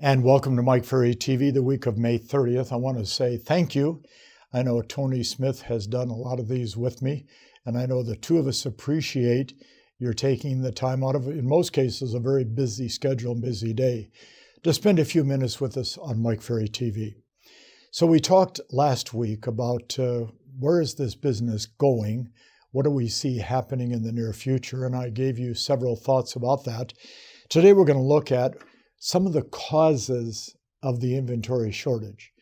And welcome to Mike Ferry TV, the week of May 30th. I want to say thank you. I know Tony Smith has done a lot of these with me, and I know the two of us appreciate your taking the time out of, in most cases, a very busy schedule and busy day, to spend a few minutes with us on Mike Ferry TV. So we talked last week about where is this business going? What do we see happening in the near future? And I gave you several thoughts about that. Today we're going to look at some of the causes of the inventory shortage,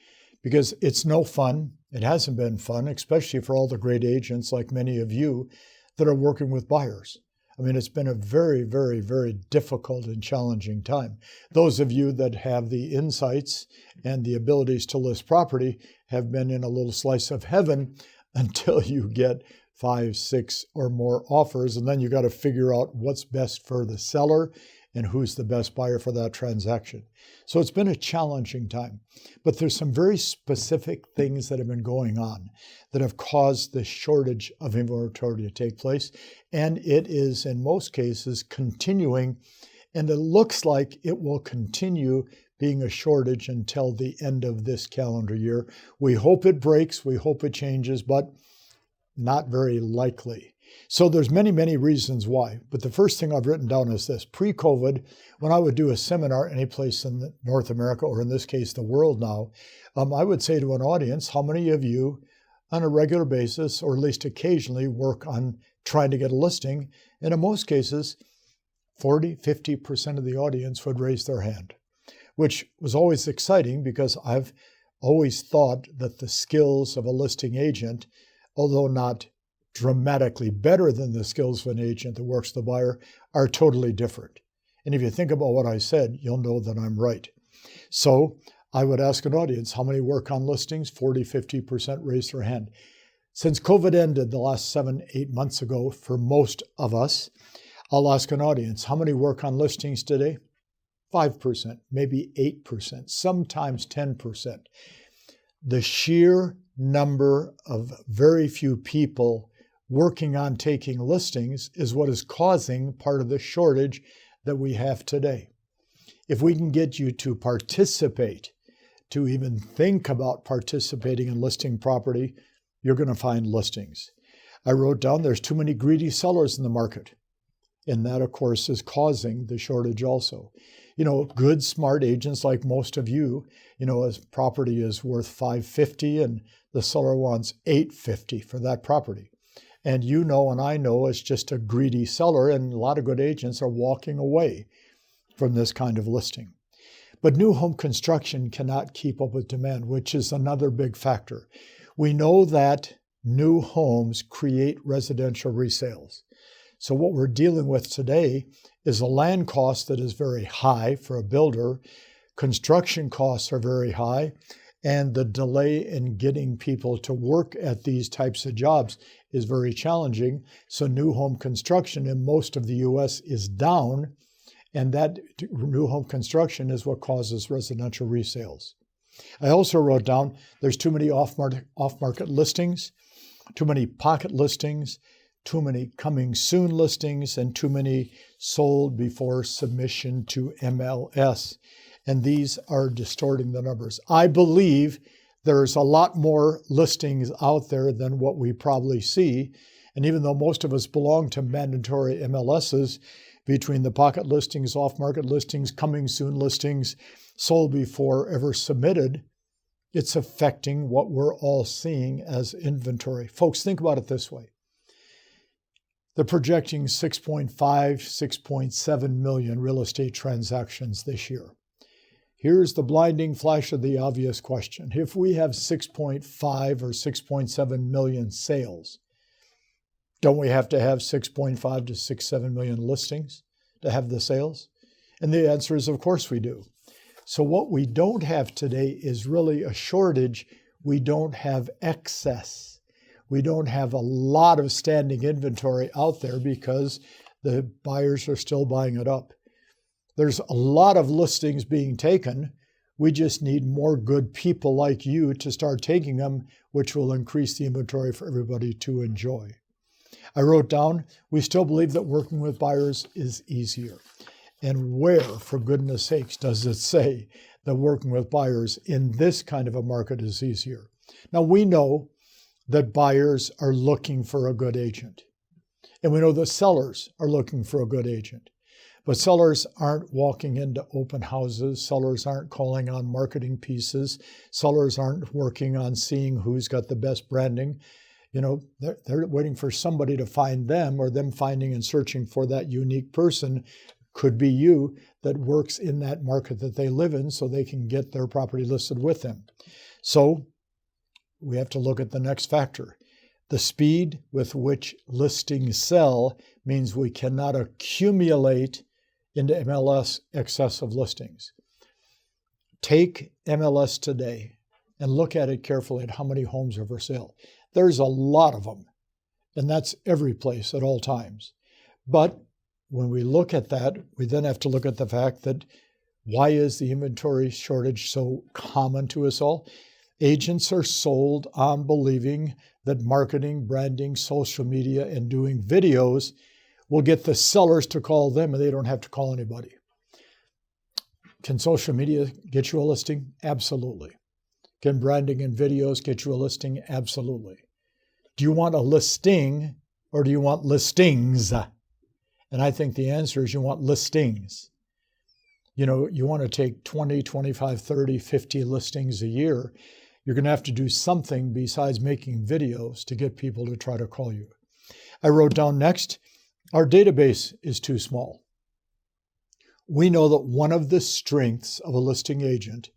because it's no fun. It hasn't been fun, especially for all the great agents like many of you that are working with buyers. I mean, it's been a very, very, very difficult and challenging time. Those of you that have the insights and the abilities to list property have been in a little slice of heaven until you get 5, 6 or more offers, and then you got to figure out what's best for the seller and who's the best buyer for that transaction. So it's been a challenging time, but there's some very specific things that have been going on that have caused the shortage of inventory to take place. And it is, in most cases, continuing, and it looks like it will continue being a shortage until the end of this calendar year. We hope it breaks, we hope it changes, but not very likely. So there's many, many reasons why. But the first thing I've written down is this. Pre-COVID, when I would do a seminar any place in North America, or in this case, the world now, I would say to an audience, how many of you on a regular basis, or at least occasionally, work on trying to get a listing? And in most cases, 40, 50% of the audience would raise their hand, which was always exciting because I've always thought that the skills of a listing agent, although not dramatically better than the skills of an agent that works the buyer, are totally different. And if you think about what I said, you'll know that I'm right. So I would ask an audience, how many work on listings? 40, 50% raise their hand. Since COVID ended the last 7, 8 months ago for most of us, I'll ask an audience, how many work on listings today? 5%, maybe 8%, sometimes 10%. The sheer number of very few people working on taking listings is what is causing part of the shortage that we have today. If we can get you to participate, to even think about participating in listing property, you're going to find listings. I wrote down there's too many greedy sellers in the market. And that, of course, is causing the shortage also. You know, good, smart agents like most of you, as property is worth $550 and the seller wants $850 for that property. And you know, and I know, it's just a greedy seller, and a lot of good agents are walking away from this kind of listing. But new home construction cannot keep up with demand, which is another big factor. We know that new homes create residential resales. So what we're dealing with today is a land cost that is very high for a builder. Construction costs are very high, and the delay in getting people to work at these types of jobs is very challenging. So new home construction in most of the U.S. is down, and that new home construction is what causes residential resales. I also wrote down there's too many off-market listings, too many pocket listings, too many coming soon listings, and too many sold before submission to MLS. And these are distorting the numbers. I believe there's a lot more listings out there than what we probably see. And even though most of us belong to mandatory MLSs, between the pocket listings, off-market listings, coming soon listings, sold before ever submitted, it's affecting what we're all seeing as inventory. Folks, think about it this way. They're projecting 6.5, 6.7 million real estate transactions this year. Here's the blinding flash of the obvious question. If we have 6.5 or 6.7 million sales, don't we have to have 6.5 to 6.7 million listings to have the sales? And the answer is, of course we do. So what we don't have today is really a shortage. We don't have excess. We don't have a lot of standing inventory out there because the buyers are still buying it up. There's a lot of listings being taken. We just need more good people like you to start taking them, which will increase the inventory for everybody to enjoy. I wrote down, we still believe that working with buyers is easier. And where, for goodness sakes, does it say that working with buyers in this kind of a market is easier? Now, we know that buyers are looking for a good agent. And we know that sellers are looking for a good agent. But sellers aren't walking into open houses. Sellers aren't calling on marketing pieces. Sellers aren't working on seeing who's got the best branding. They're waiting for somebody to find them, or them finding and searching for that unique person. Could be you, that works in that market that they live in, so they can get their property listed with them. So we have to look at the next factor. The speed with which listings sell means we cannot accumulate into MLS excessive listings. Take MLS today and look at it carefully at how many homes are for sale. There's a lot of them, and that's every place at all times. But when we look at that, we then have to look at the fact that why is the inventory shortage so common to us all? Agents are sold on believing that marketing, branding, social media, and doing videos will get the sellers to call them, and they don't have to call anybody. Can social media get you a listing? Absolutely. Can branding and videos get you a listing? Absolutely. Do you want a listing, or do you want listings? And I think the answer is you want listings. You want to take 20, 25, 30, 50 listings a year. You're going to have to do something besides making videos to get people to try to call you. I wrote down next, our database is too small. We know that one of the strengths of a listing agent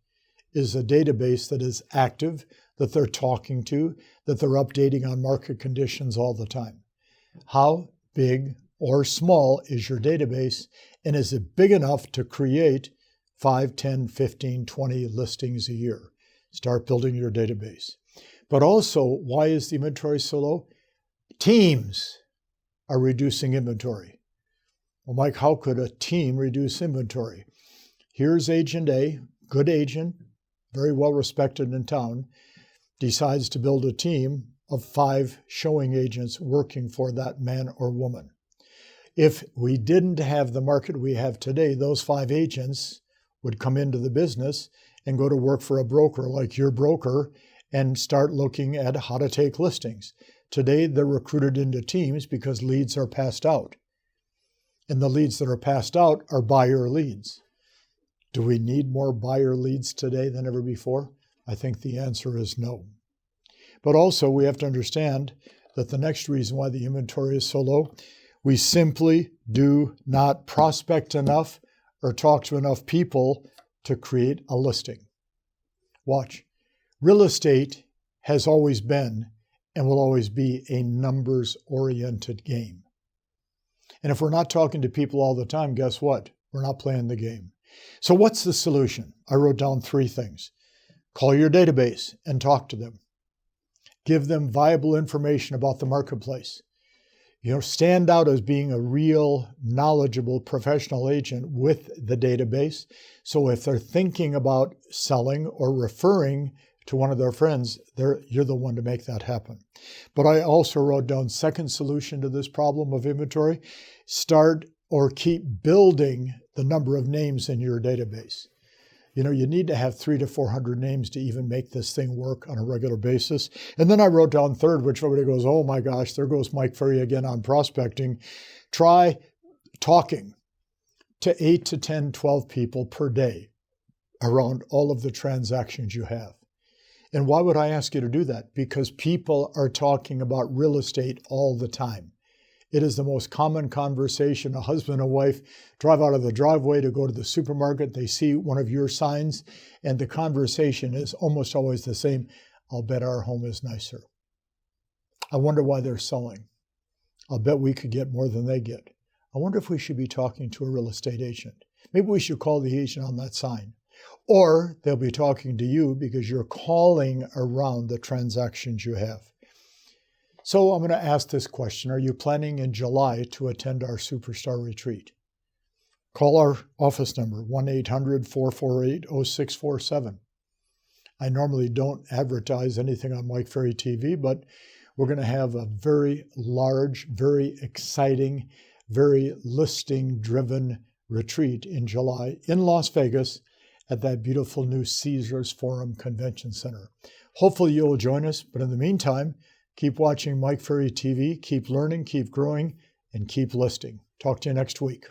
is a database that is active, that they're talking to, that they're updating on market conditions all the time. How big or small is your database, and is it big enough to create 5, 10, 15, 20 listings a year? Start building your database. But also, why is the inventory so low? Teams are reducing inventory. Well, Mike, how could a team reduce inventory? Here's agent A, good agent, very well respected in town, decides to build a team of 5 showing agents working for that man or woman. If we didn't have the market we have today, those 5 agents would come into the business and go to work for a broker like your broker and start looking at how to take listings. Today, they're recruited into teams because leads are passed out. And the leads that are passed out are buyer leads. Do we need more buyer leads today than ever before? I think the answer is no. But also, we have to understand that the next reason why the inventory is so low, we simply do not prospect enough or talk to enough people to create a listing. Watch. Real estate has always been and will always be a numbers-oriented game. And if we're not talking to people all the time, guess what? We're not playing the game. So what's the solution? I wrote down 3 things. Call your database and talk to them. Give them viable information about the marketplace. Stand out as being a real, knowledgeable professional agent with the database. So if they're thinking about selling or referring to one of their friends, you're the one to make that happen. But I also wrote down second solution to this problem of inventory. Start or keep building the number of names in your database. You need to have 300 to 400 names to even make this thing work on a regular basis. And then I wrote down third, which everybody goes, oh my gosh, there goes Mike Ferry again on prospecting. Try talking to 8 to 10, 12 people per day around all of the transactions you have. And why would I ask you to do that? Because people are talking about real estate all the time. It is the most common conversation. A husband and wife drive out of the driveway to go to the supermarket. They see one of your signs, and the conversation is almost always the same. I'll bet our home is nicer. I wonder why they're selling. I'll bet we could get more than they get. I wonder if we should be talking to a real estate agent. Maybe we should call the agent on that sign. Or they'll be talking to you because you're calling around the transactions you have. So I'm going to ask this question. Are you planning in July to attend our Superstar Retreat? Call our office number, 1-800-448-0647. I normally don't advertise anything on Mike Ferry TV, but we're going to have a very large, very exciting, very listing-driven retreat in July in Las Vegas at that beautiful new Caesars Forum Convention Center. Hopefully you'll join us, but in the meantime, keep watching Mike Ferry TV, keep learning, keep growing, and keep listing. Talk to you next week.